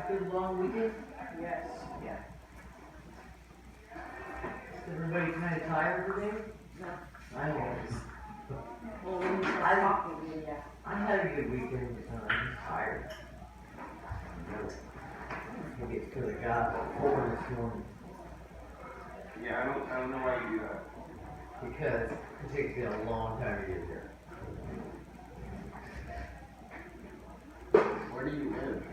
have a good long weekend? Yes. Yeah. Is everybody kind of tired today? No. I was. Well, when you start talking to me, yeah. I had a good weekend, I'm just tired. I get to the job at 4 this morning Yeah, I don't know why you do that. because it takes me a long time to get there. Where do you live?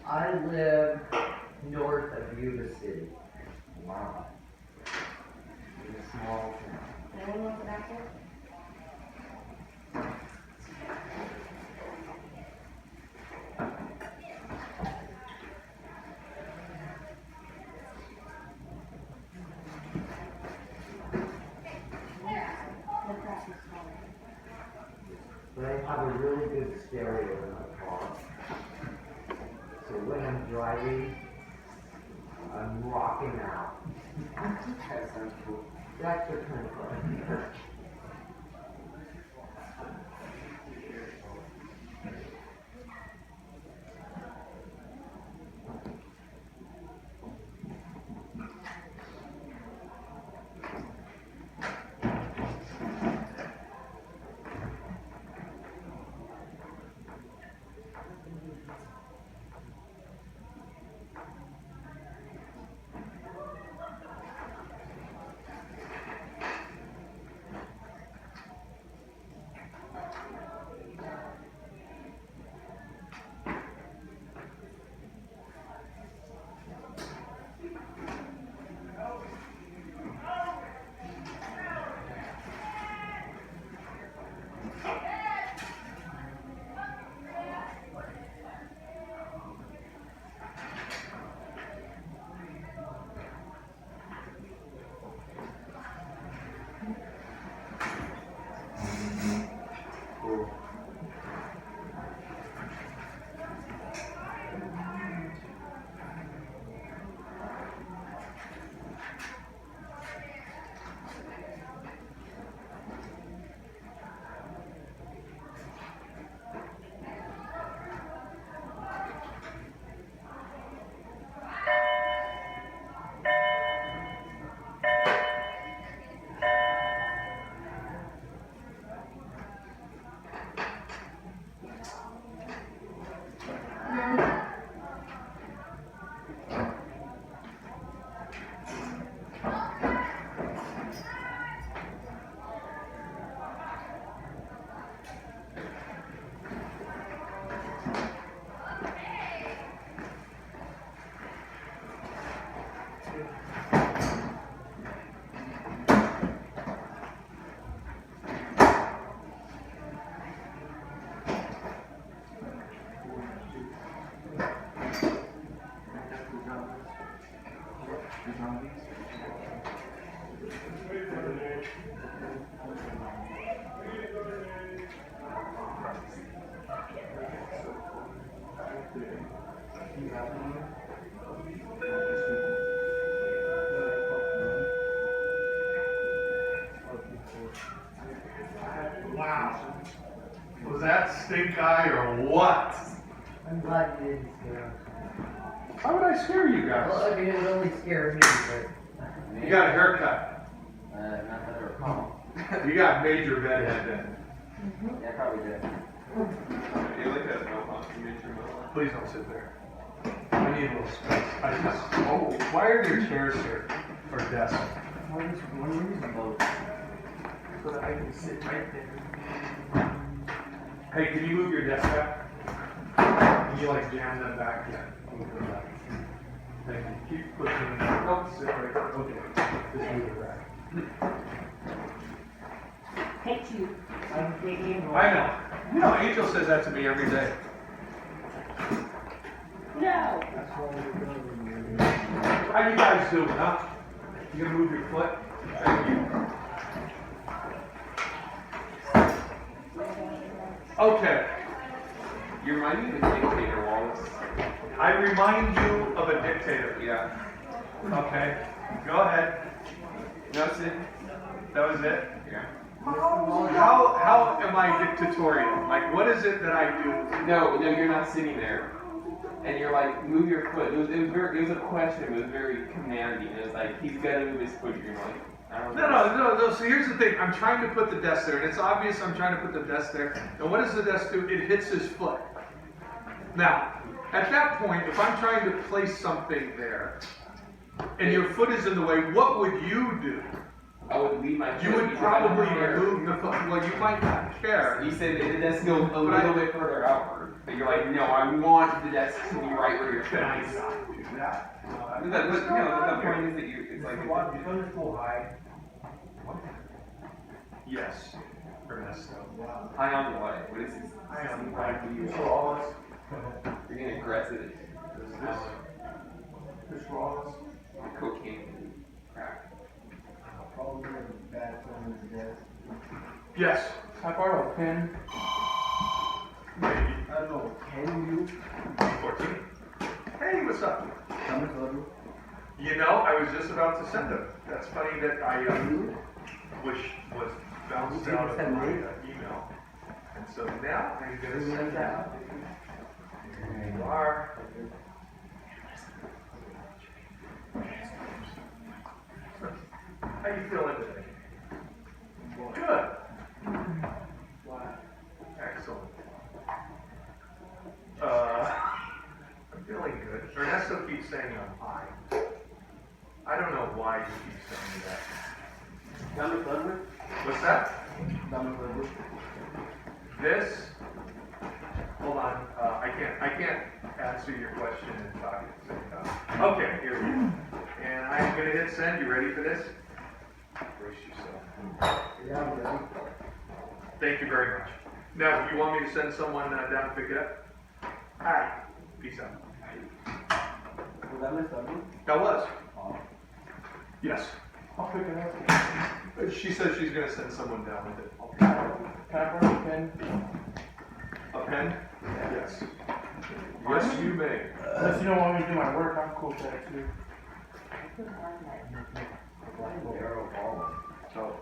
I live north of Yuba City. Wow. In a small town. Anyone want the back there? But I have a really good stereo in my car. So when I'm driving, I'm rocking out. That sounds cool. That's the kind of fun. Cool. Wow. Was that stink eye or what? I'm glad you didn't scare me. How would I scare you Well, guys? I mean, it would only scare me, but You got a haircut. Not that I recall. You got major bedhead then. Yeah, probably did. You like that mohawk? You made your mohawk? Please don't sit there. I need a little space. Oh, why are there chairs here? Or desks? One reason, though. So that I can sit right there. Hey, can you move your desk back? Can you like jam that back? Yeah. Move it back. Thank you. Keep pushing it. Oh, sit right there. Okay. Just move it back. Take two. I'm taking I know. You know, Angel says that to me every day. No. How you guys doing, huh? You gonna move your foot? Thank you. Okay. You remind me of a dictator, Wallace. I remind you of a dictator. Yeah. Okay. Go ahead. That's it. That was it. Yeah. How am I dictatorial? Like, what is it that I do? No, you're not sitting there. and you're like, move your foot. It was a question. It was very commanding. It was like, he's gonna move his foot. You're like, I don't know. No. So here's the thing. I'm trying to put the desk there, and it's obvious I'm trying to put the desk there. And what does the desk do? It hits his foot. Now, at that point, if I'm trying to place something there, and your foot is in the way, what would you do? I would leave my foot. You would because I don't probably care. move the foot. Well, you might not care. He said the desk goes a little bit further outward. But you're like, no, I want the desk to be right where your foot Can I is. not do that? The point is that it's like, Yes, Ernesto. high on what? What is this? I am Like, right. you're getting aggressive. Chris Wallace. Cocaine and crack. Yes. I borrow a pen. Maybe. I don't know, can you? 14. Hey, what's up? Come to You know, I was just about to send them. That's funny that I wish was bounced out of my email. And so now I'm going to send that. Here you are. How you feeling today? Good. Excellent. I'm feeling good. Ernesto keeps saying I'm high. I don't know why he keeps saying that. Dame Thunder? What's that? Dame Thunder? This? Hold on. I can't answer your question and talk at the same time. Okay, here we go. And I'm gonna hit send. You ready for this? Brace yourself. Yeah, I'm ready. Thank you very much. Now, do you want me to send someone down to pick it up? Hi. Peace out. Dame Thunder? That was. Oh. Yes. I'll pick it up. She says she's gonna send someone down with it. Can I borrow a pen? A pen? Yes. Yes, you may. Unless you don't want me to do my work, I'm cool with that too. So,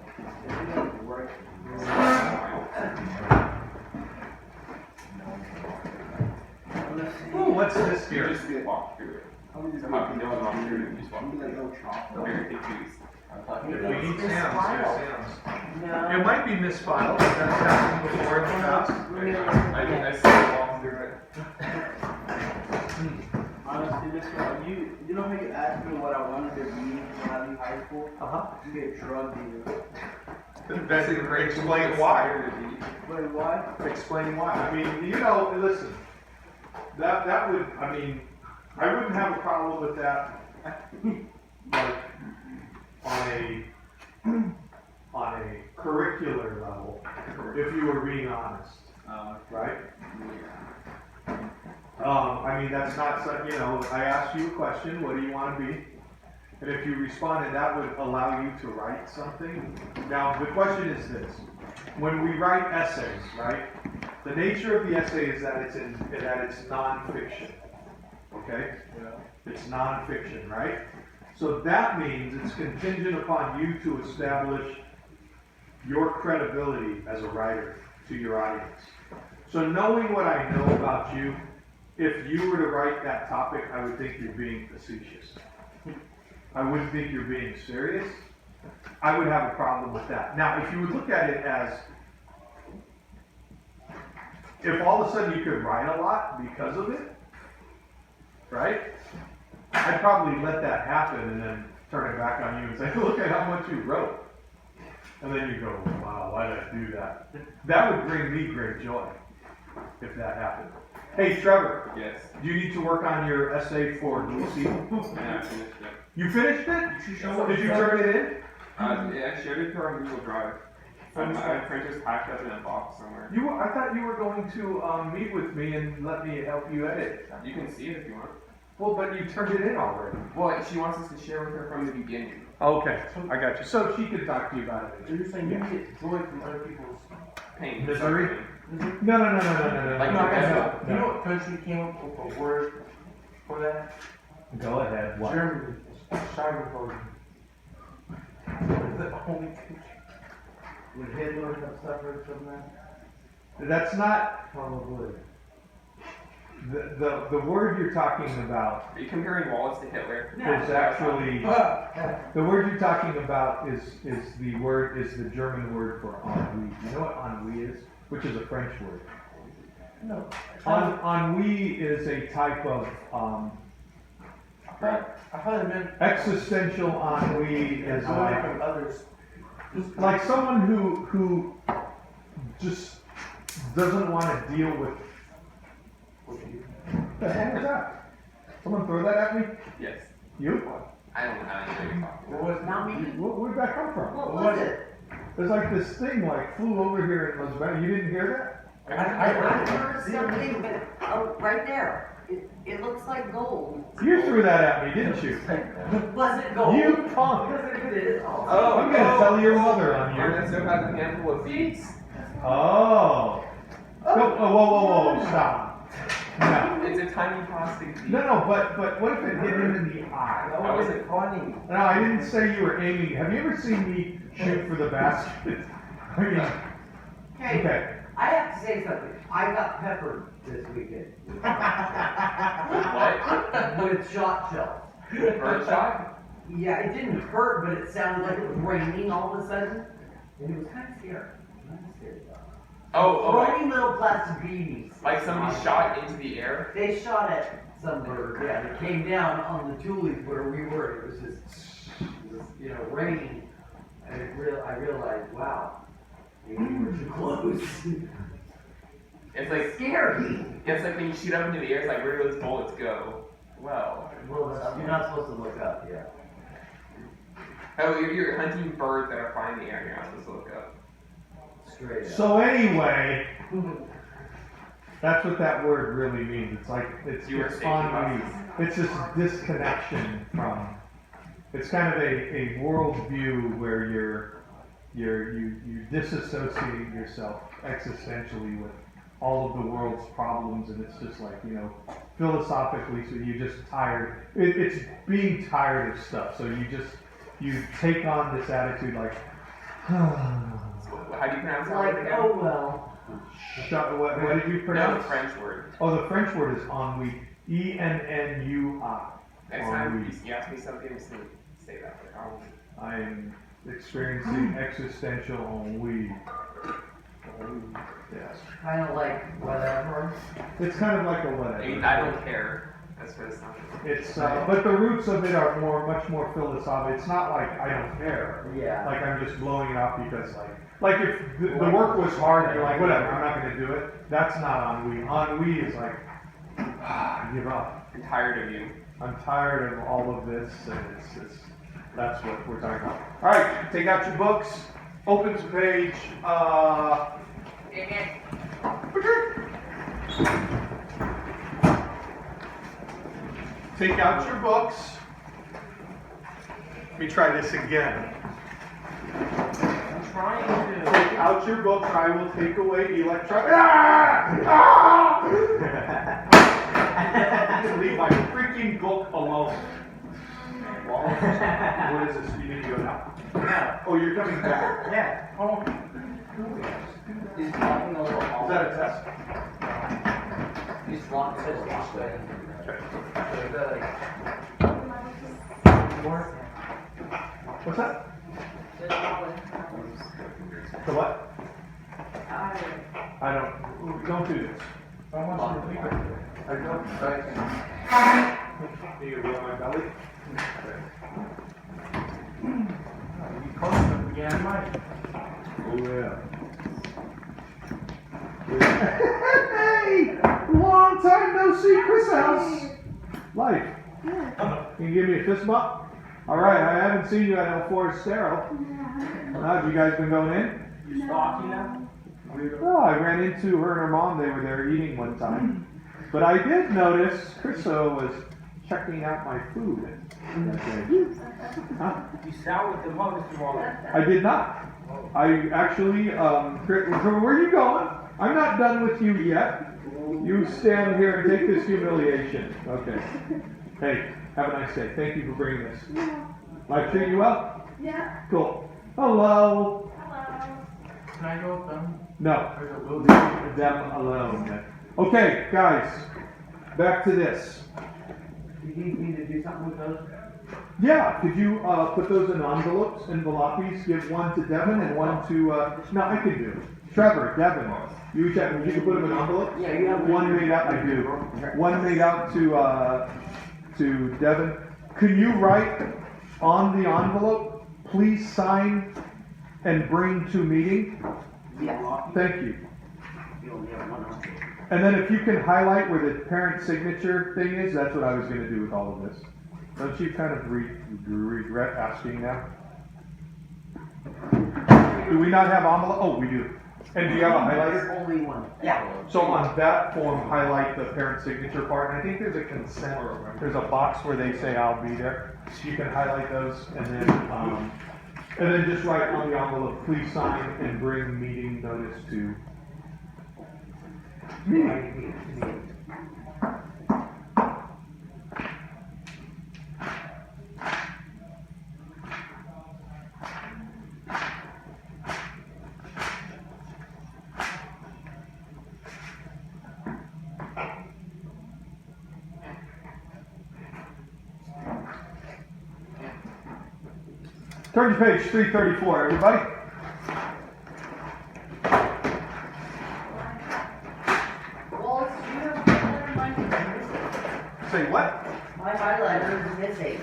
ooh, what's this You here? just walk through it. I'm just How can you walk through it? Just walk I'm through like, it. no chop. Very confused. If we need Sam's, here's Sam's. No. It might be misfiled, that's happened before in the past. I still walk through it. Honestly, this one, you know how you asked me what I wanted to be when I leave high school? Uh-huh. To be a drug dealer. Explain why. Wait, why? Explain why. I mean, you know, listen, that would, I mean, I wouldn't have a problem with that, like, on a curricular level, if you were being honest, right? I mean, that's not, you know, I asked you a question, what do you want to be? And if you responded, that would allow you to write something. Now, the question is this. When we write essays, right, the nature of the essay is that it's nonfiction, okay? It's nonfiction, right? So that means it's contingent upon you to establish your credibility as a writer to your audience. So knowing what I know about you, if you were to write that topic, I would think you're being facetious. I wouldn't think you're being serious. I would have a problem with that. Now, if you would look at it as, if all of a sudden you could write a lot because of it, right? I'd probably let that happen and then turn it back on you and say, look at how much you wrote. And then you go, wow, why did I do that? That would bring me great joy if that happened. Hey, Trevor, Yes. do you need to work on your essay for Lucy? Yeah, I finished it. You finished it? Did you turn it in? Yeah, I shared it through our Google Drive. My printer's packed up in a box somewhere. I thought you were going to meet with me and let me help you edit. You can see it if you want. Well, but you turned it in already. Well, she wants us to share with her from the beginning. Okay, I got you. So she can talk to you about So it. you're saying you get joy from other people's Pain. Misery? suffering. No. Like, No, I got no, you. You know what country came up with a word for that? Go ahead. Germany. Cyberphobe. The only country. Would Hitler have suffered from that? That's not. Probably. The word you're talking about Are you comparing Wallace to Hitler? is actually, the word you're talking about is the German word for ennui. You know what ennui is? Which is a French word. No. Ennui is a type of I thought it meant existential ennui is away like from others. like someone who just doesn't want to deal with. What the heck is that? Someone throw that at me? Yes. You? I don't know how you're talking about. What was Not me. Where'd that come from? What was it? There's like this thing like flew over here and was about. You didn't hear I I heard heard something, but, oh, right there. It looks like gold. that? You threw that at me, didn't you? Was it gold? You punk! Yes, it is. Oh, I'm gonna tell your mother on Our you. next step has a handful of beads. Oh. Whoa, stop. No. It's a tiny plastic bead. No, but what if it hit him in the eye? That wasn't funny. No, I didn't say you were aiming. Have you ever seen me shoot for the basket? I mean, Hey, okay. I have to say something. I got peppered this weekend What? with shot shells. Bird shot? Yeah, it didn't hurt, but it sounded like it was raining all of a sudden. And it was kind of scary. Oh, Throwing little plastic BBs. like somebody shot into the air? They shot at some bird, yeah. It came down on the tulies where we were. It was just, raining. And I realized, wow, maybe we were too close. It's like Scary. it's like when you shoot up into the air, it's like where do those bullets go? Well. Well, you're not supposed to look up, yeah. Oh, you're hunting birds that are flying in the air, you're not supposed to look up. Straight up. So anyway, that's what that word really means. It's like it's You were it's thinking ennui. about It's this disconnection from. It's kind of a worldview where you disassociate yourself existentially with all of the world's problems, and it's just like philosophically. So you're just tired. It's being tired of stuff. So you take on this attitude like. How do you pronounce that Like, word again? oh well. What did you No, pronounce? the French word. Oh, the French word is ennui. Ennui. Next time you ask me something, I'm just gonna say that. I'm experiencing existential ennui. Yes. Kind of like whatever. It's kind of like a I whatever. mean, I don't care. That's what it's not. It's but the roots of it are much more philosophical. It's not like I don't care. Yeah. Like I'm just blowing it off because like if the work was hard, you're like whatever, I'm not going to do it. That's not ennui. Ennui is like I give up. I'm tired of you. I'm tired of all of this, and it's that's what we're talking about. All right, take out your books, open to page. Take out your books. Let me try this again. I'm trying to. Take out your books. I will take away electronic. Ah! Leave my freaking book alone. What is this? You need to go now. Yeah. Oh, you're coming back. Yeah. Oh. He's walking a little Is off. that a test? He's walking a little off. What's that? The what? I don't do this. I want you to read it. I don't. You rub my belly? You close them again, Mike. Oh yeah. Hey! Long time no see, Chris House. Life. Can you give me a fist bump? All right, I haven't seen you at El Forestero. Have you guys been going in? You stalking them? Oh, I ran into her and her mom. They were there eating one time. But I did notice Chriso was checking out my food. Huh? You sat with them, huh, Mr. Wallace? I did not. I actually, where are you going? I'm not done with you yet. You stand here and take this humiliation. Okay. Hey, have a nice day. Thank you for bringing this. Life treat you well? Yeah. Cool. Hello. Can I go with them? No, leave them alone. Okay, guys. back to this. You need me to do something with those? Yeah, could you, put those in envelopes, envelopes, give one to Devin and one to, no, I can do. Trevor, Devin, you each have, you can put them in envelopes? Yeah, you have One made out, I do. One made out to Devin. Can you write on the envelope, please sign and bring to meeting? Yeah. Thank you. You only have one on. And then if you can highlight where the parent signature thing is, that's what I was gonna do with all of this. Don't you kind of regret asking now? Do we not have envelope? Oh, we do. And do you have a highlighter? Only one. Yeah. So on that form, highlight the parent signature part, and I think there's a consent, there's a box where they say I'll be there. So you can highlight those, and then just write on the envelope, please sign and bring meeting notice to. Turn to page 334, everybody. Wallace, do you have a highlighter? Mine is missing. Say what? My highlighter is missing.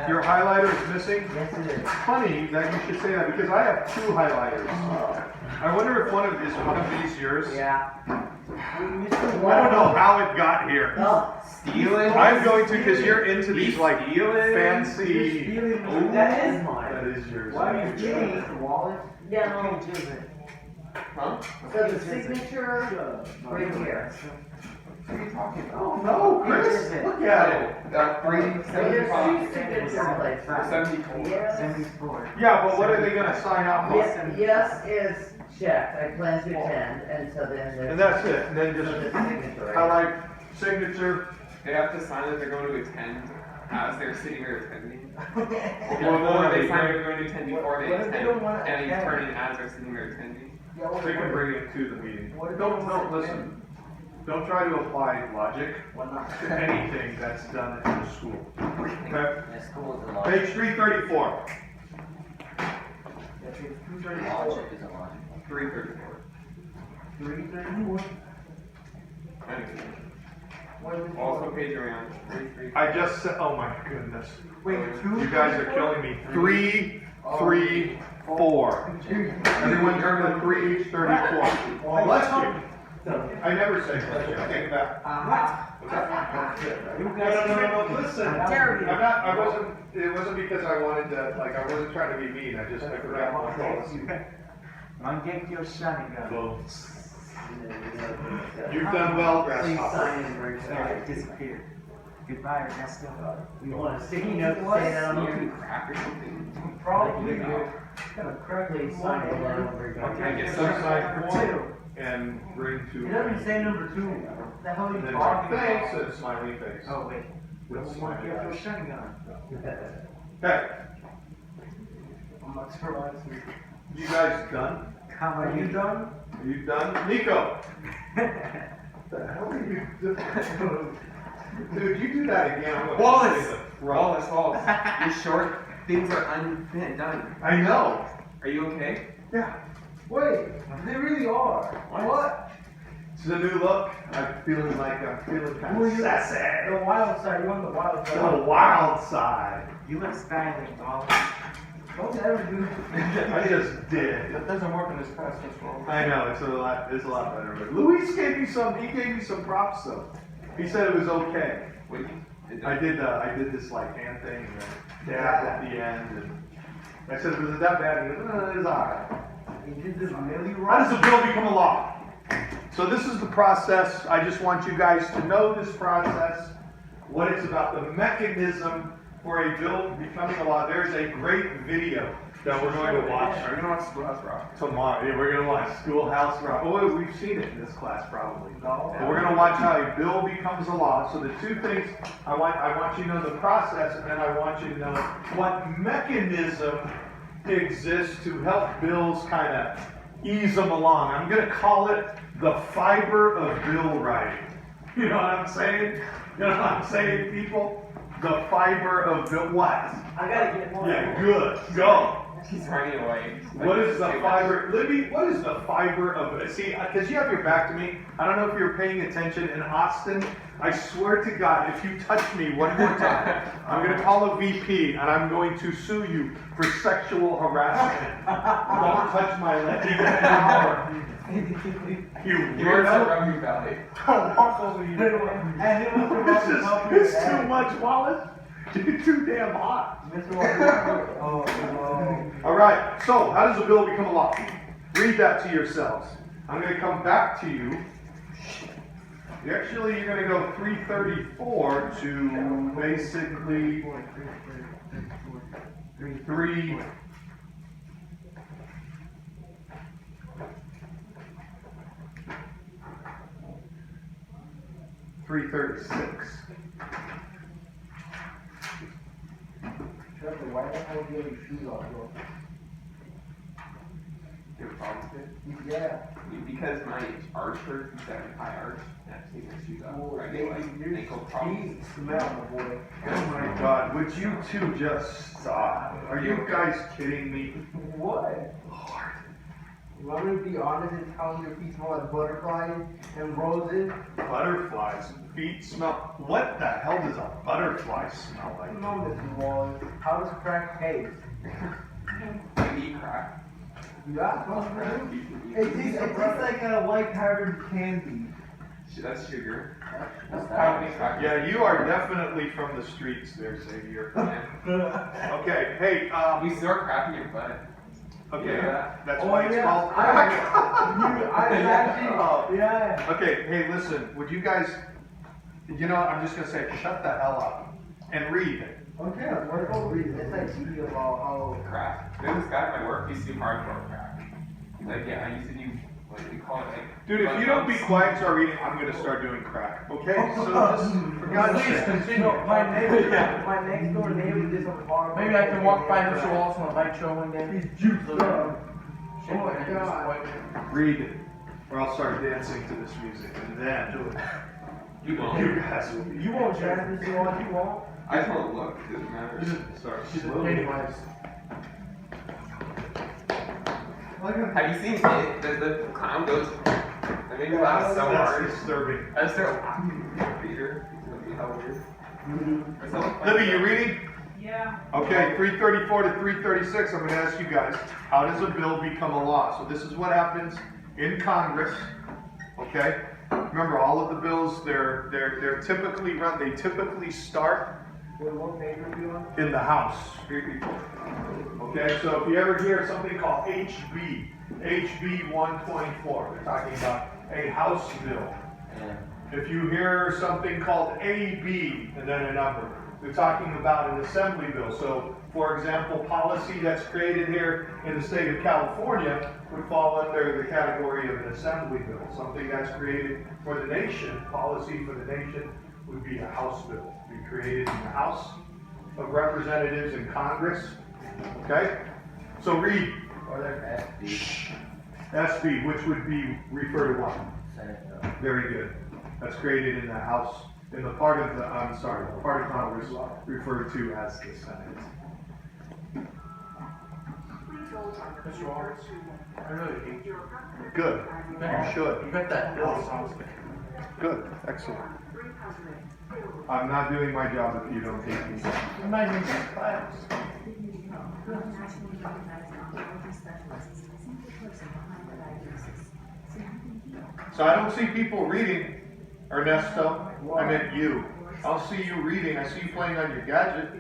Your highlighter is missing? Yes, it is. Funny that you should say that, because I have two highlighters. I wonder if one of these yours? Yeah. I don't know how it got here. Oh, Stealing? I'm going to, because you're into these like Stealing? fancy. That is mine. That is yours. Why are you kidding, Mr. Wallace? no, Huh? so the signature right here. What are you talking about? Oh no, Chris, look at it. That So there's two 375. signature places. 74. Yes, 74. Yeah, but what are they gonna sign off on? yes is checked, I plan to attend, and so then there's. And that's it, and then So the just signature right highlight signature. They have to sign that they're going to attend as they're sitting there attending. Well, Or they sign they're going to attend before they What if they attend, don't wanna and you attend? turn in as they're sitting there attending. They can bring it to the meeting. What if Don't they don't listen. Don't try to apply logic Why not? to anything that's done in the school. Okay? That's cool, it's a lot. Page 334. That's it. 234. Logic is a logic. 334. 334. What is it? Also page around 334. I just said, oh my goodness. Wait, You guys are killing me. 3, 3, 4. Everyone turn to 334. Bless you. I never say bless you. I take it back. You No, guys. no, listen. Dare you. I wasn't, it wasn't because I wanted to, like, I wasn't trying to be mean. I forgot my policy. Mangekyou Sharingan. Well, you've done well, Please Grasshopper. sign and bring Yeah, it it. disappeared. Goodbye, Ernesto. You want a sticky note to say that on You can here? crack or something. Probably. Gotta crack Please sign it and bring it. Okay, I guess Some that's sign number form and bring to. It doesn't say number 2. The hell are And you then talking thanks about? and smiley face. Oh, wait. With smiley Mangekyou face. Sharingan. Okay, I'm not sure why it's here. you guys done? How Are you done? Are you done? Nico! The hell are you doing? Dude, you do that again, I'm gonna. Wallace! say the throat. Wallace. Your short things are done. I know. Are you okay? Yeah. Wait, they really are. What? It's a new look. I'm feeling kind Who are of you? sassy. The wild side, you're on the wild The side. wild side. You look stylish, Wallace. Don't ever do. I just did. That doesn't work in this class, Mr. Wallace. I know, it's a lot better. But Luis gave me some props though. He said it was okay. What I did this like hand thing and then dab at the end and I said, was it that bad? He goes, it's alright. You did this really How wrong. does a bill become a law? So this is the process. I just want you guys to know this process, what it's about, the mechanism for a bill becoming a law. There's a great video that we're going to watch Are you gonna watch Schoolhouse Rock? tomorrow. Yeah, we're going to watch Schoolhouse Rock. Oh, we've seen it in this class probably. No. And we're going to watch how a bill becomes a law. So the two things, I want you to know the process, and then I want you to know what mechanism exists to help bills kind of ease them along. I'm going to call it the fiber of bill writing. You know what I'm saying? You know what I'm saying, people? The fiber of the what? I gotta get more. Yeah, good. Go. He's running away. What is the fiber, Libby, what is the fiber of, see, because you have your back to me, I don't know if you're paying attention, in Austin, I swear to God, if you touch me one more time, I'm gonna call a VP and I'm going to sue you for sexual harassment. Don't touch my leg anymore. You You're in weirdo. Rugby Valley. Don't walk over you. And it was This is too much, Wallace. You're too damn hot. Mr. Walker. Oh, no. All right, so how does a bill become a law? Read that to yourselves. I'm going to come back to you. Actually, you're going to go 334 to basically 336. Trevor, why the hell do you have your shoes off, bro? You have a problem with it? Yeah. Because my arch hurts, you said high arch, and I have to take my shoes off. Oh, Right, your like, ankle problems. feet smell, my boy. Oh my God, would you two just stop? Are you guys kidding me? What? Lord. You want me to be honest and tell you your feet smell like butterflies and roses? Butterflies, feet smell. What the hell does a butterfly smell I like? don't know, Mr. Wallace. How does crack taste? I eat crack. You got Crack, something? you It can eat tastes like a white powdered candy. That's sugar. That's How many crackers? Yeah, you are definitely from the streets there, Xavier. Yeah. Okay, hey, You store crack in your butt. okay, Yeah. that's Oh, why it's yeah. called I actually, yeah. Okay, hey, listen, would you guys, you know what, I'm just gonna say, shut the hell up and read. Okay, we're gonna read it. It's like CD about how. Crack. There's this guy at my work, he used to do hardcore crack. He's like, yeah, I used to do, what do you call it, like... Dude, if you don't be quiet, start reading, I'm gonna start doing crack, okay? So just, for God's Please sake. continue. My neighbor, Yeah. my next door neighbor did some hard. Maybe I can walk by Mr. Wallace on a bike show one day. He's juiced up. Shake Oh my my hand, Mr. God. White. Read it, or I'll start dancing to this music, and then You won't. you guys will be. You won't jazz Mr. Wallace, you won't? I just want to look, it doesn't matter. Start She's a slowly. Pennywise. Have you seen it? The clown goes, that made me laugh so That's hard. disturbing. I just started laughing at Peter. It's gonna be how weird. Or something like Libby, that. you reading? Yeah. Okay, 334 to 336, I'm gonna ask you guys, how does a bill become a law? So this is what happens in Congress, okay? Remember, all of the bills, they're typically run, they typically start What page are you on? in the House. Okay, so if you ever hear something called HB 124, they're talking about a House bill. If you hear something called AB and then a number, they're talking about an assembly bill. So, for example, policy that's created here in the state of California would fall under the category of an assembly bill. Something that's created for the nation, policy for the nation, would be a House bill. Be created in the House of Representatives in Congress. Okay? So read Or there's SB. SB, which would be refer to what? Very good. That's created in the House, in the part of the, part of Congress referred to as the Senate. Mr. Wallace, I really hate you. Good. You should. You got that bill sounds like. Good. Excellent. I'm not doing my job if you don't take me. You might even get class. So I don't see people reading, Ernesto. I meant you. I'll see you reading. I see you playing on your gadget.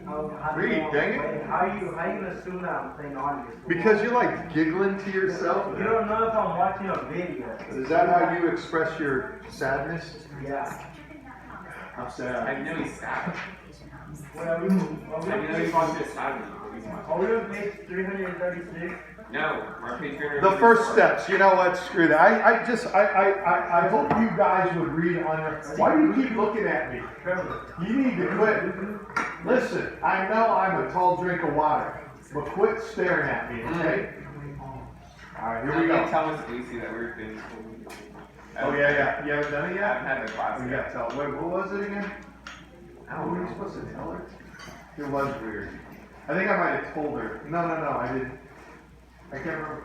Read, dang it. How you gonna assume that I'm playing audio? Because you're like giggling to yourself. You don't know if I'm watching a video. Is that how you express your sadness? Yeah. I'm I sad. know he's sad. What are we I know he's watching this sad. Are we on page 336? No, our Patreon. The first steps, you know what, screw that. I hope you guys would read on your, why do you keep looking at me? Trevor. You need to quit. Listen, I know I'm a tall drink of water, but quit staring at me, okay? Alright, here we go. Tell Miss Lucy that we're finished. Oh, yeah. You haven't done it I yet? haven't had the class Oh, you yet. gotta tell. Wait, what was it again? I Oh, don't were you know. supposed to tell her? It was weird. I think I might have told her. No, I didn't. I can't remember.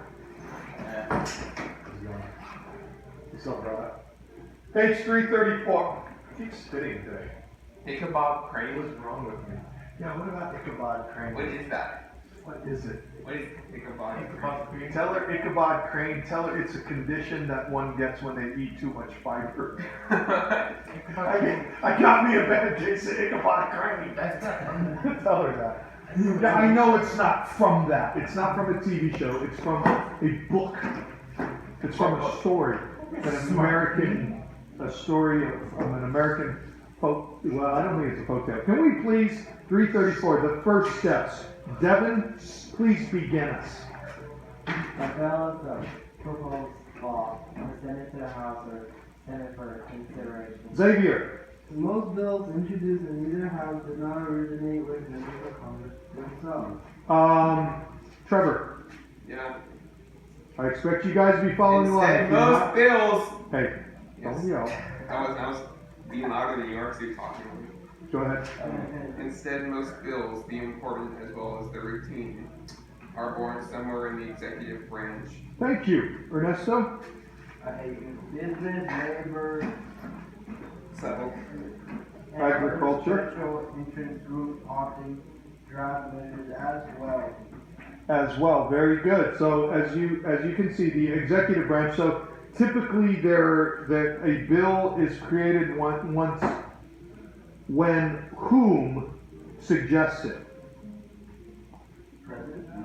You still brought up. Page 334. I keep spitting today. Ichabod Crane. What's wrong with me? Yeah, what about Ichabod Crane? What is that? What is it? What is Ichabod Crane? Tell her Ichabod Crane. Tell her it's a condition that one gets when they eat too much fiber. I got me a better Jason Ichabod Crane. Tell her that. Yeah, I know it's not from that. It's not from a TV show. It's from a book. It's from a story. A story of an American folk. Well, I don't think it's a folk tale. Can we please, 334, the first steps. Devin, please begin us. A bill of proposed law was sent to the House or Senate for consideration. Xavier. Most bills introduced in either house did not originate with members of Congress themselves. Trevor. Yeah. I expect you guys to be following along. Instead, most bills. Hey, Yes. don't yell. I was being louder than you are, so you're talking. Go ahead. Instead, most bills, the important as well as the routine, are born somewhere in the executive branch. Thank you. Ernesto? A business, labor, So, and Agriculture. other special interest groups often draft measures As well, very good. So as you can see, the executive branch. So typically, a bill is created once when whom suggests it.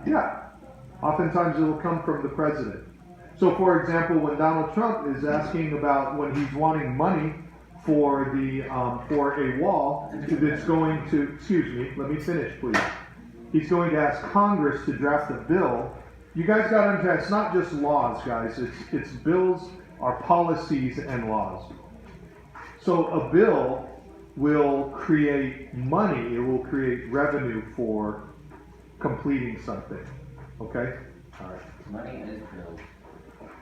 Yeah. Oftentimes it will come from the president. So for example, when Donald Trump is asking about when he's wanting money for a wall that's going to, excuse me, let me finish please. He's going to ask Congress to draft a bill. You guys got to understand, it's not just laws, guys. It's bills are policies and laws. So a bill will create money. It will create revenue for completing something. Okay? All right. Money is bills.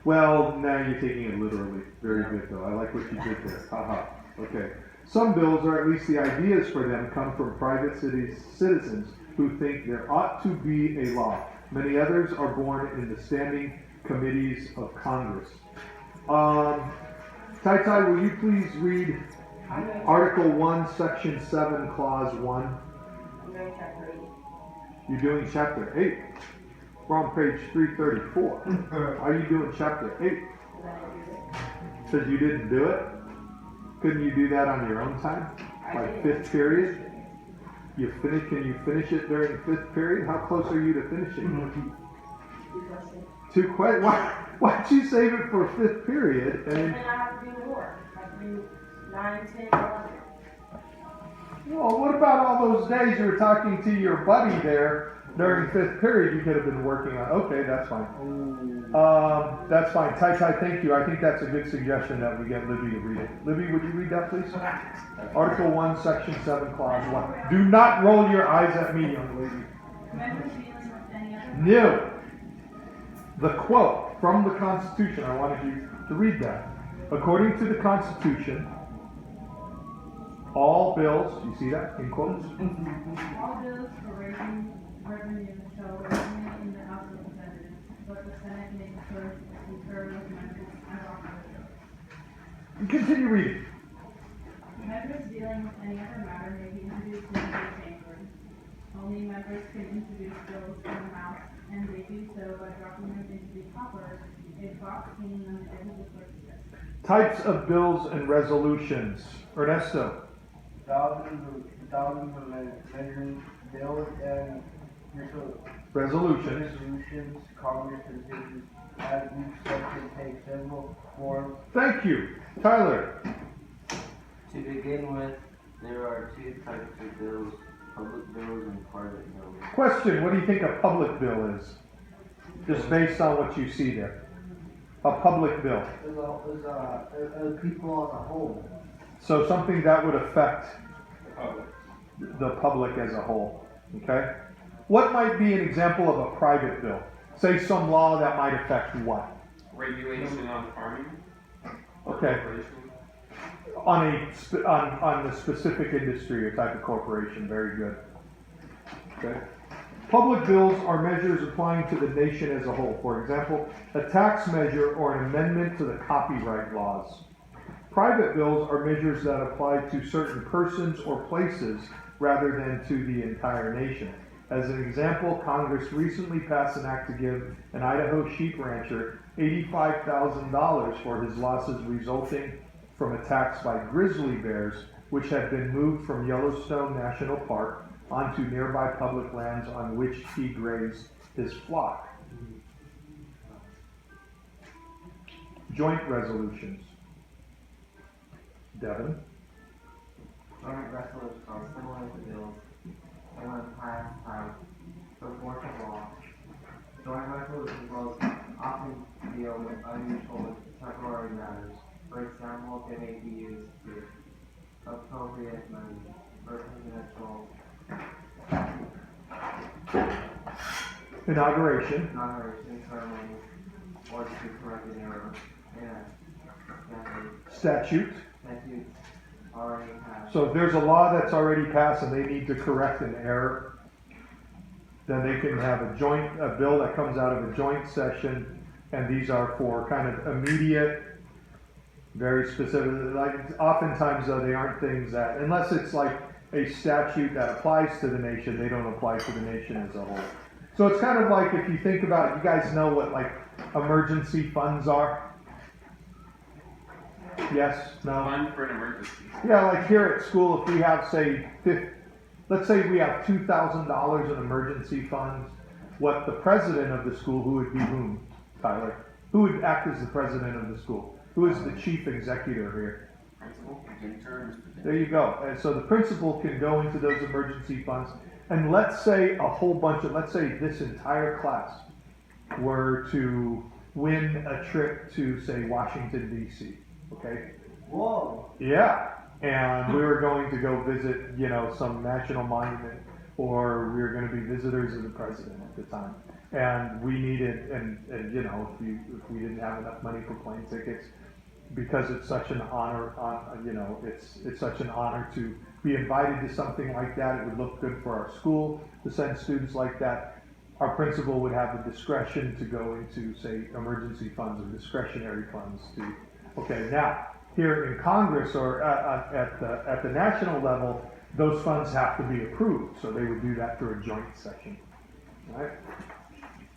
Well, now you're taking it literally. Very good, though. I like what you did there. Haha. Okay. Some bills, or at least the ideas for them, come from private citizens who think there ought to be a law. Many others are born in the standing committees of Congress. Tai, will you please read Article 1, Section 7, Clause 1? I'm doing chapter 8. You're doing Chapter 8. We're on page 334. Are you doing Chapter 8? Because you didn't do it? Couldn't you do that on your own time? Like fifth period? Can you finish it during fifth period? How close are you to finishing? Two questions. Why'd you save it for fifth period? And I have to do more. I have to do 9, 10, 11. Well, what about all those days you were talking to your buddy there during fifth period? You could have been working on. Okay, that's fine. That's fine. Tai, thank you. I think that's a good suggestion that we get Libby to read it. Libby, would you read that, please? Article 1, Section 7, Clause 1. Do not roll your eyes at me, young lady. No. The quote from the Constitution, I wanted you to read that. According to the Constitution, all bills, you see that in quotes? All bills for raising revenue shall originate in the House of Representatives, but the Senate may concur with members as often as it. Continue reading. Measures dealing with any other matter may be introduced into the chamber. Only members can introduce bills in the House, and they do so by dropping them into the hopper, a box hanging on the edge of the clerk's desk. Types of bills and resolutions. Ernesto. Thousands of measuring bills and Resolutions. resolutions. Congress considers as each section takes several forms. Thank you. Tyler. To begin with, there are two types of bills, public bills and private bills. Question, what do you think a public bill is? Just based on what you see there. A public bill. Is people as a whole. So something that would affect the public as a whole. Okay? What might be an example of a private bill? say some law that might affect what? Regulation on farming. Okay. Corporation. On the specific industry or type of corporation, very good. Okay. Public bills are measures applying to the nation as a whole. For example, a tax measure or an amendment to the copyright laws. Private bills are measures that apply to certain persons or places rather than to the entire nation. As an example, Congress recently passed an act to give an Idaho sheep rancher $85,000 for his losses resulting from attacks by grizzly bears, which had been moved from Yellowstone National Park onto nearby public lands on which he grazed his flock. Joint resolutions. Devin? Joint resolutions are similar to bills and when passed have the force of law. Joint resolutions will often deal with unusual temporary matters. For example, they may be used to appropriate money for presidential Inauguration. ceremonies or to correct an error and Statute. statutes already passed. So if there's a law that's already passed and they need to correct an error, then they can have a bill that comes out of a joint session, and these are for kind of immediate, very specific, like oftentimes though they aren't things that, unless it's like a statute that applies to the nation, they don't apply to the nation as a whole. So it's kind of like, if you think about it, you guys know what like emergency funds are? Yes? No? Fund for an emergency. Yeah, like here at school, if we have, say, let's say we have $2,000 in emergency funds, what the president of the school, who would be whom, Tyler? Who would act as the president of the school? Who is the chief executive here? Principal. There you go. And so the principal can go into those emergency funds, and let's say let's say this entire class were to win a trip to, say, Washington, D.C., okay? Whoa! Yeah, and we were going to go visit, some national monument, or we were going to be visitors of the president at the time. And we needed, and if we didn't have enough money for plane tickets, because it's such an honor, it's such an honor to be invited to something like that. It would look good for our school to send students like that. Our principal would have the discretion to go into, say, emergency funds or discretionary funds to. Okay, now here in Congress or at the national level, those funds have to be approved, so they would do that through a joint session. All right.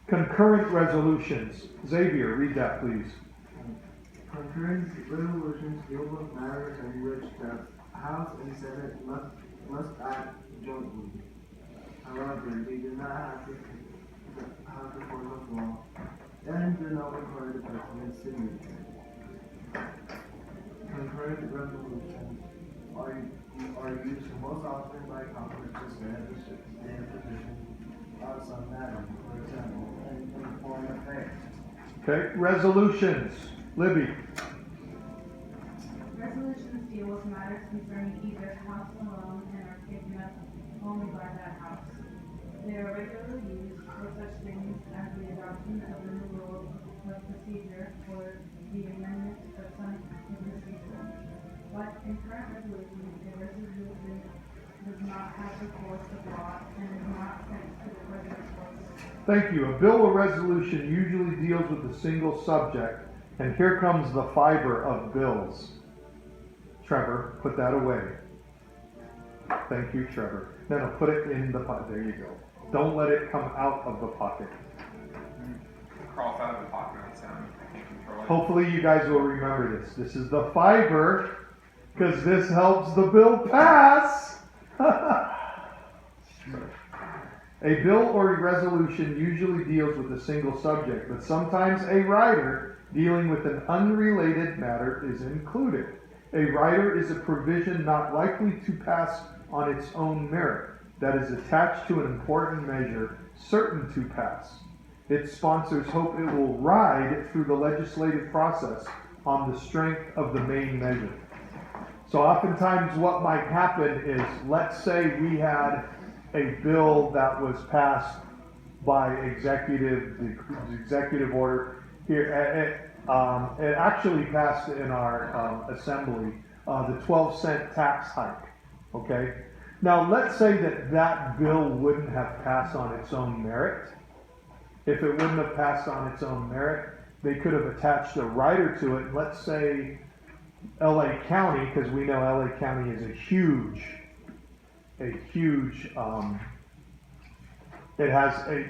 Concurrent resolutions. Xavier, read that, please. Concurrent resolutions deal with matters in which the House and Senate must act jointly. However, they do not have the force of law and do not require the President's signature. Concurrent resolutions are used most often by Congress to stand a position on some matter, for example, in foreign affairs. Okay, resolutions. Libby. Resolutions deal with matters concerning either House alone and are taken up only by that House. They are regularly used for such things as the adoption of a new rule of procedure or the amendment of some procedure. But in current resolutions, a resolution does not have the force of law and is not sent to the President's office. Thank you. A bill or resolution usually deals with a single subject, and here comes the fiber of bills. Trevor, put that away. Thank you, Trevor. No, put it in the pocket. There you go. Don't let it come out of the pocket. Crawls out of the pocket on sound. I can't control it. Hopefully you guys will remember this. This is the fiber, because this helps the bill pass. A bill or a resolution usually deals with a single subject, but sometimes a rider dealing with an unrelated matter is included. A rider is a provision not likely to pass on its own merit, that is attached to an important measure, certain to pass. Its sponsors hope it will ride through the legislative process on the strength of the main measure. So oftentimes what might happen is, let's say we had a bill that was passed by executive order here. It actually passed in our assembly, the 12-cent tax hike, okay? Now, let's say that that bill wouldn't have passed on its own merit. If it wouldn't have passed on its own merit, they could have attached a rider to it. Let's say LA County, because we know LA County is a huge, it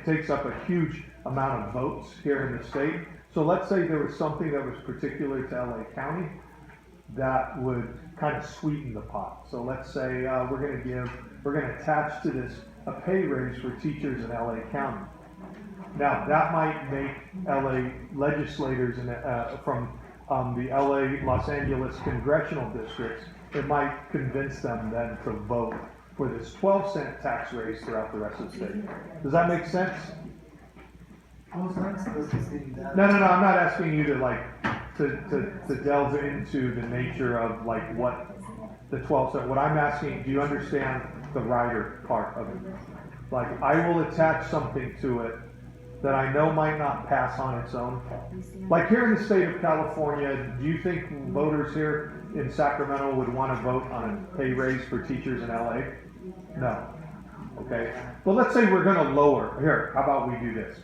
takes up a huge amount of votes here in the state. So let's say there was something that was particular to LA County that would kind of sweeten the pot. So let's say we're going to attach to this a pay raise for teachers in LA County. Now that might make LA legislators from the LA Los Angeles congressional districts, it might convince them then to vote for this 12-cent tax raise throughout the rest of the state. Does that make sense? Well, it's not supposed to see that. No, I'm not asking you to delve into the nature of like what the 12-cent, what I'm asking, do you understand the rider part of it? Like, I will attach something to it that I know might not pass on its own. Like here in the state of California, do you think voters here in Sacramento would want to vote on a pay raise for teachers in LA? No. Okay. But let's say we're going to lower. Here, how about we do this?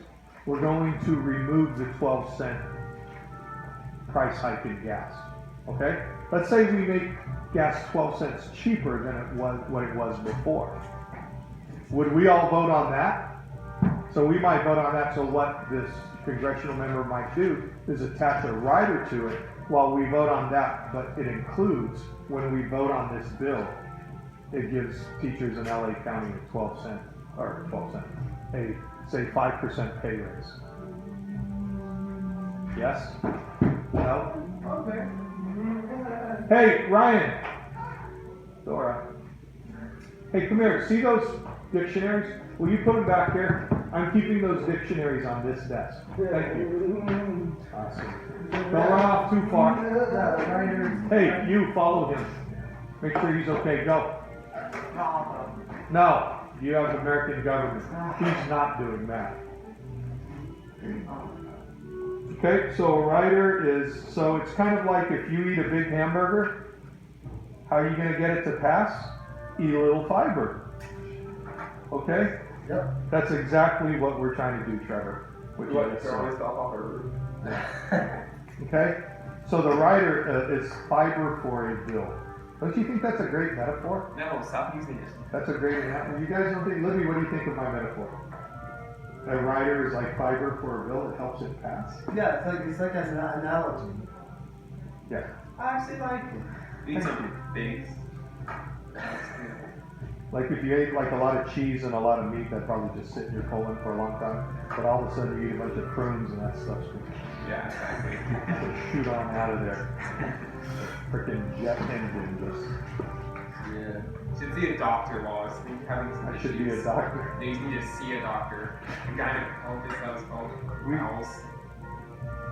We're going to remove the 12-cent price hike in gas. Okay? Let's say we make gas 12 cents cheaper than it was what it was before. Would we all vote on that? So we might vote on that. So what this congressional member might do is attach a rider to it while we vote on that, but it includes, when we vote on this bill, it gives teachers in LA County a 12 cent, say 5% pay raise. Yes? No? Okay. Hey, Ryan. Dora. Hey, come here. See those dictionaries? Will you put them back here? I'm keeping those dictionaries on this desk. Thank you. Awesome. Don't run off too far. Hey, you follow him. Make sure he's okay. Go. No, you have the American government. He's not doing that. Okay, so a rider is, so it's kind of like if you eat a big hamburger, how are you going to get it to pass? Eat a little fiber. Okay? Yep. That's exactly what we're trying to do, Trevor. What you just said. Okay? So the rider is fiber for a bill. Don't you think that's a great metaphor? No, stop using it. That's a great metaphor. You guys don't think, Libby, what do you think of my metaphor? A rider is like fiber for a bill, it helps it pass. Yeah, it's like an analogy. Yeah. I actually like it. Eat some things. Like if you ate like a lot of cheese and a lot of meat, that'd probably just sit in your colon for a long time. But all of a sudden you eat a bunch of prunes and that stuff's gonna Yeah, exactly. shoot on out of there. Freaking jet engine just. Yeah. Should see a doctor, Wallace. Having some I should be a issues. doctor. You need to see a doctor. A gynecologist, that was called. Bowels.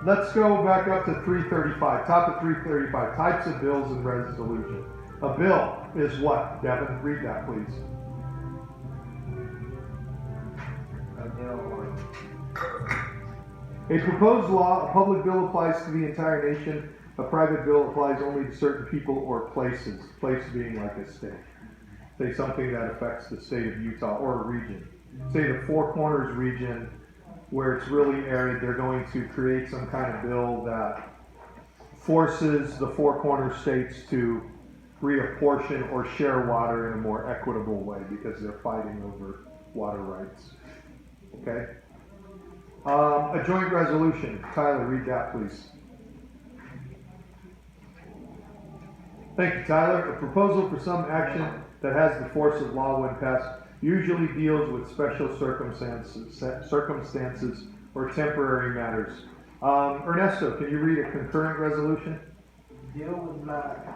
Let's go back up to 335. Top of 335. Types of bills and resolution. A bill is what? Devin, read that, please. A bill or A proposed law, a public bill applies to the entire nation. A private bill applies only to certain people or places. Place being like a state. Say something that affects the state of Utah or a region. Say the Four Corners region, where it's really arid, they're going to create some kind of bill that forces the Four Corners states to reapportion or share water in a more equitable way because they're fighting over water rights. Okay? A joint resolution. Tyler, read that, please. Thank you, Tyler. A proposal for some action that has the force of law when passed usually deals with special circumstances or temporary matters. Ernesto, can you read a concurrent resolution? Deal with matter.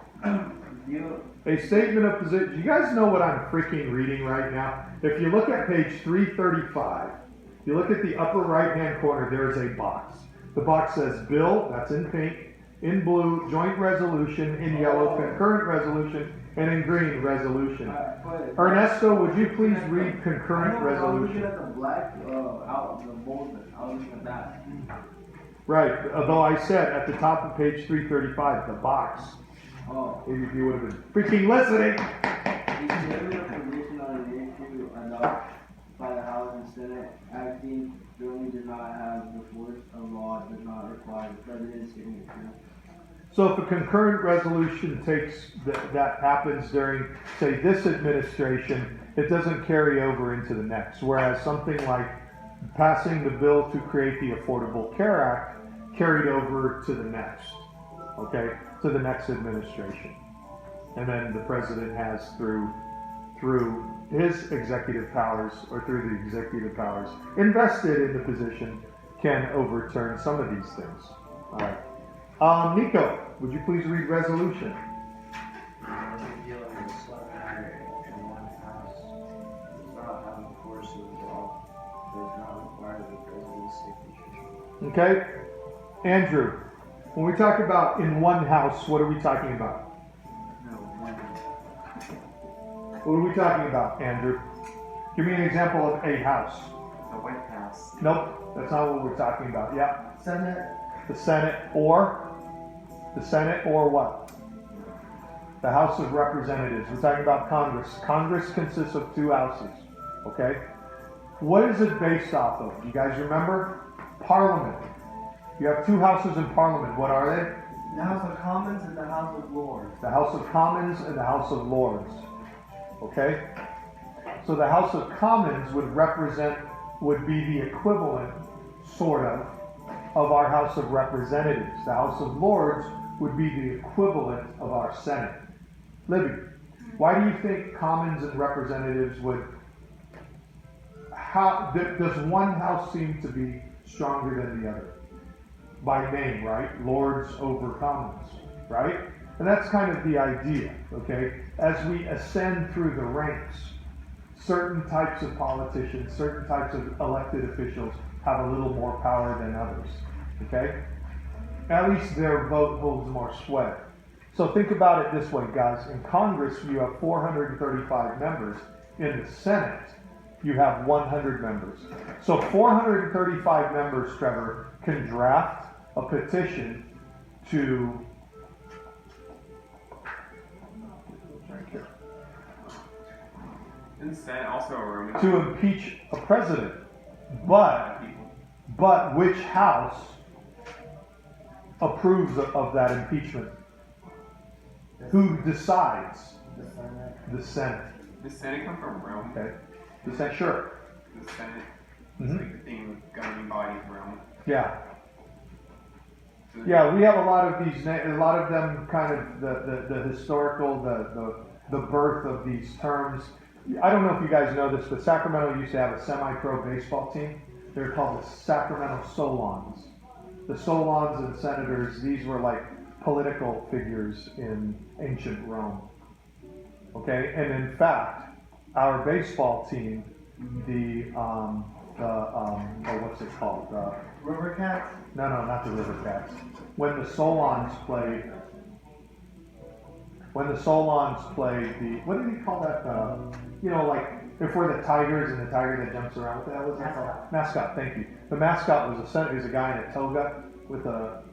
Deal. A statement of position. You guys know what I'm freaking reading right now? If you look at page 335, you look at the upper right-hand corner, there is a box. The box says bill, that's in pink, in blue, joint resolution, in yellow, concurrent resolution, And in green, resolution. But Ernesto, would you please read concurrent I was looking resolution? at the black, out, the bolded, I was looking at that. Right, although I said at the top of page 335, the box, Oh. if you would have been freaking listening. The chairman of the commission on an issue adopted by the House and Senate acting duly does not have the force of law, does not require the president's signature. So if a concurrent resolution takes, that happens during, say, this administration, it doesn't carry over into the next. Whereas something like passing the bill to create the Affordable Care Act carried over to the next, okay, to the next administration. And then the president has through his executive powers, or through the executive powers invested in the position, can overturn some of these things. All right. Nico, would you please read resolution? Dealing with slaughter in one house does not have the force of law, does not require the president's signature. Okay. Andrew, when we talk about in one house, what are we talking about? What are we talking about, Andrew? Give me an example of a house. The White House. Nope, that's not what we're talking about. Yeah. Senate. The Senate or what? The House of Representatives. We're talking about Congress. Congress consists of two houses. Okay? What is it based off of? You guys remember? Parliament. You have two houses in Parliament. What are they? The House of Commons and the House of Lords. The House of Commons and the House of Lords. Okay? So the House of Commons would be the equivalent, sort of our House of Representatives. The House of Lords would be the equivalent of our Senate. Libby, why do you think Commons and Representatives does one house seem to be stronger than the other? By name, right? Lords over Commons, right? And that's kind of the idea, okay? As we ascend through the ranks, certain types of politicians, certain types of elected officials have a little more power than others, okay? At least their vote holds more sway. So think about it this way, guys. In Congress, you have 435 members. In the Senate, you have 100 members. So 435 members, Trevor, can draft a petition to In the Senate, also a room. to impeach a president. But which house approves of that impeachment? Who decides? The Senate. The Senate. Does Senate come from Rome? Okay. The Senate, sure. The Senate Mhm. is like the thing governing body of Rome. Yeah. So Yeah, we have a lot of these, a lot of them kind of the historical, the birth of these terms. I don't know if you guys know this, but Sacramento used to have a semi-pro baseball team. They're called the Sacramento Solons. The Solons and Senators, these were like political figures in ancient Rome. Okay, and in fact, our baseball team, what's it called? River Cats. No, not the River Cats. When the Solons played what did he call that? Like if we're the Tigers and the tiger that jumps around, what the hell is that called? Mascot, thank you. The mascot was a guy in a toga with a,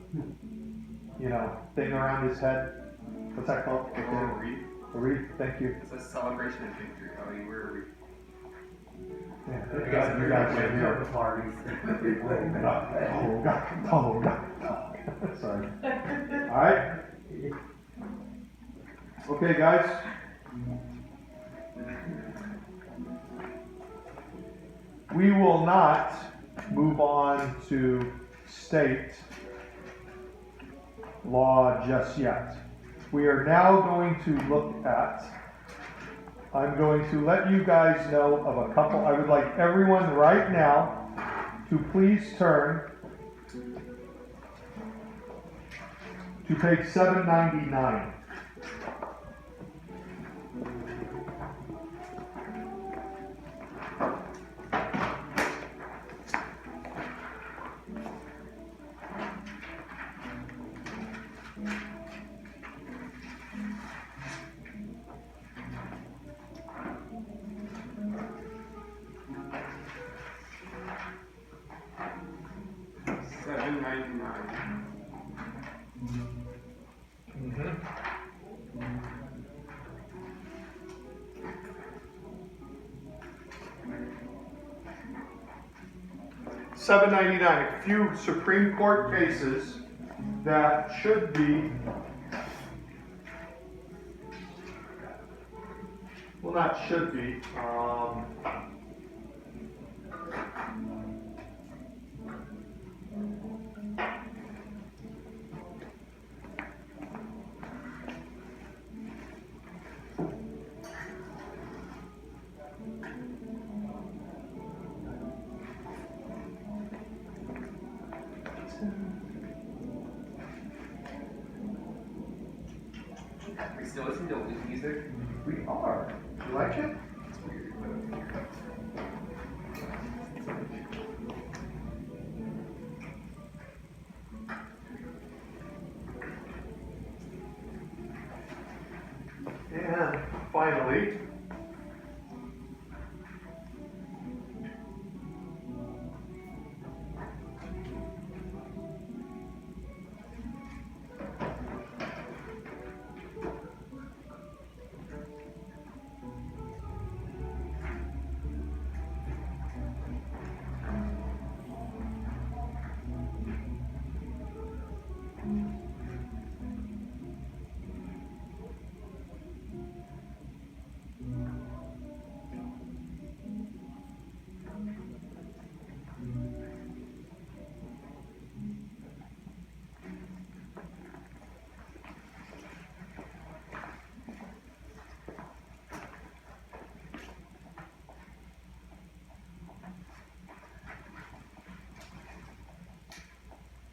thing around his head. What's that called? a wreath. A wreath, thank you. It's a celebration of victory. I mean, we're a wreath. Yeah, You guys went to the parties. Oh, God. Sorry. All right. Okay, guys. We will not move on to state law just yet. We are now going to look at, I'm going to let you guys know of a couple. I would like everyone right now to please turn to page 799. 799, a few Supreme Court cases that should be, well, not should be, We still listen to old music. we are. You like it? And finally,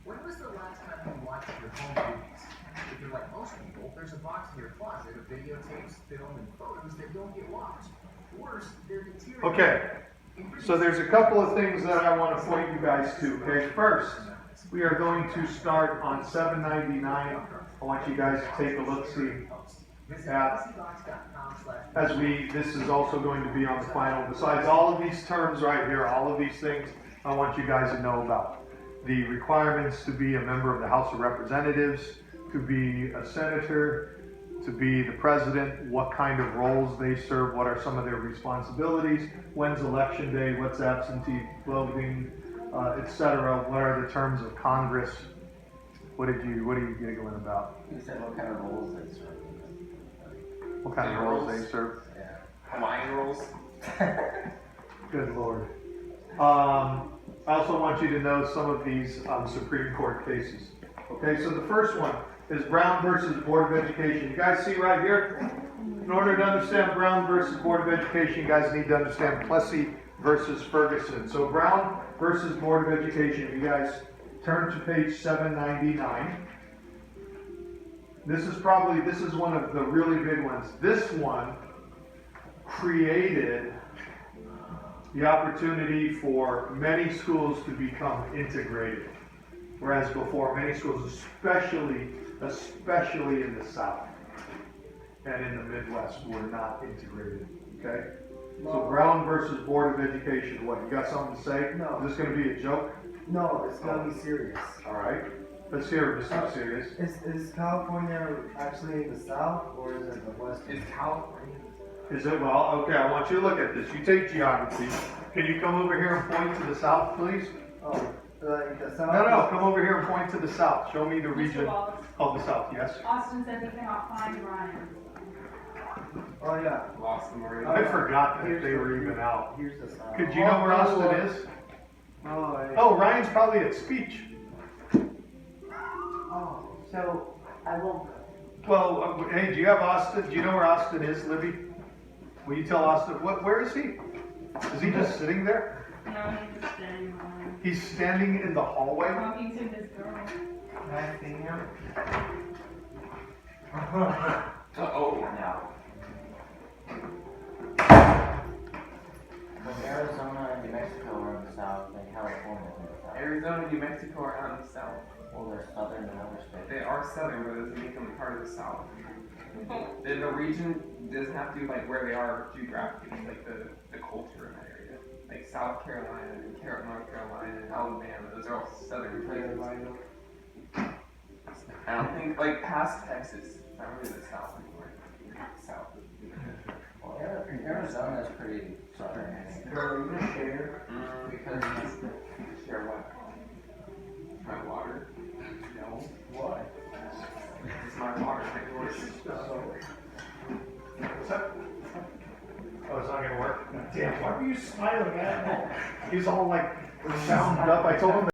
When was the last time you watched your home movies? If you're like most people, there's a box in your closet of videotapes, film, and photos that don't get watched. Worse, they're deteriorating. okay, so there's a couple of things that I want to point you guys to. Okay, first, we are going to start on 799. I want you guys to take a look, see this is also going to be on the final. Besides all of these terms right here, all of these things, I want you guys to know about. The requirements to be a member of the House of Representatives, to be a senator, to be the president, what kind of roles they serve, what are some of their responsibilities, when's election day, what's absentee voting, etc. What are the terms of Congress? What are you giggling about? You said what kind of roles they serve. What kind of roles they serve? Yeah. Hawaiian rolls. Good Lord. I also want you to know some of these Supreme Court cases. Okay, so the first one is Brown versus Board of Education. You guys see right here? In order to understand Brown versus Board of Education, you guys need to understand Plessy versus Ferguson. So Brown versus Board of Education, you guys turn to page 799. This is one of the really big ones. This one created the opportunity for many schools to become integrated. Whereas before, many schools, especially in the South and in the Midwest, were not integrated. Okay? So Brown versus Board of Education, what, you got something to say? No. Is this going to be a joke? No, it's gonna be serious. All right. Let's hear it, Mr. Serious. Is California actually in the South or is it the West? Is California? Is it, well, okay, I want you to look at this. You take geography. Can you come over here and point to the South, please? Oh, like the South? No, come over here and point to the South. Show me the region Mr. Wallace, of the South, yes? Austin said he cannot find Ryan. Oh, yeah. Lost them already. I forgot that they were even out. Here's the South. Could you know where Austin is? Oh, Ryan's probably at speech. Oh, so I won't. Well, hey, do you have Austin? Do you know where Austin is, Libby? Will you tell Austin? Where is he? Is he just sitting there? No, he's just standing on. He's standing in the hallway? Talking to this girl. Can I see him? Oh. Now. From Arizona and New Mexico are in the south, and California is in the south. Arizona, New Mexico are out in the south. Well, they're southern and other states. They are southern, but it doesn't make them part of the south. The region doesn't have to do like where they are geographically, like the culture in that area. Like South Carolina and North Carolina and Alabama, those are all southern places. I don't think like past Texas, not really the south anymore. South. Well, Arizona's pretty southern. Are you gonna share? Because share what? My water? No. Why? It's my water, not yours. What's up? Oh, it's not gonna work? Damn, why were you smiling at me? He's all like, sounded up, I told him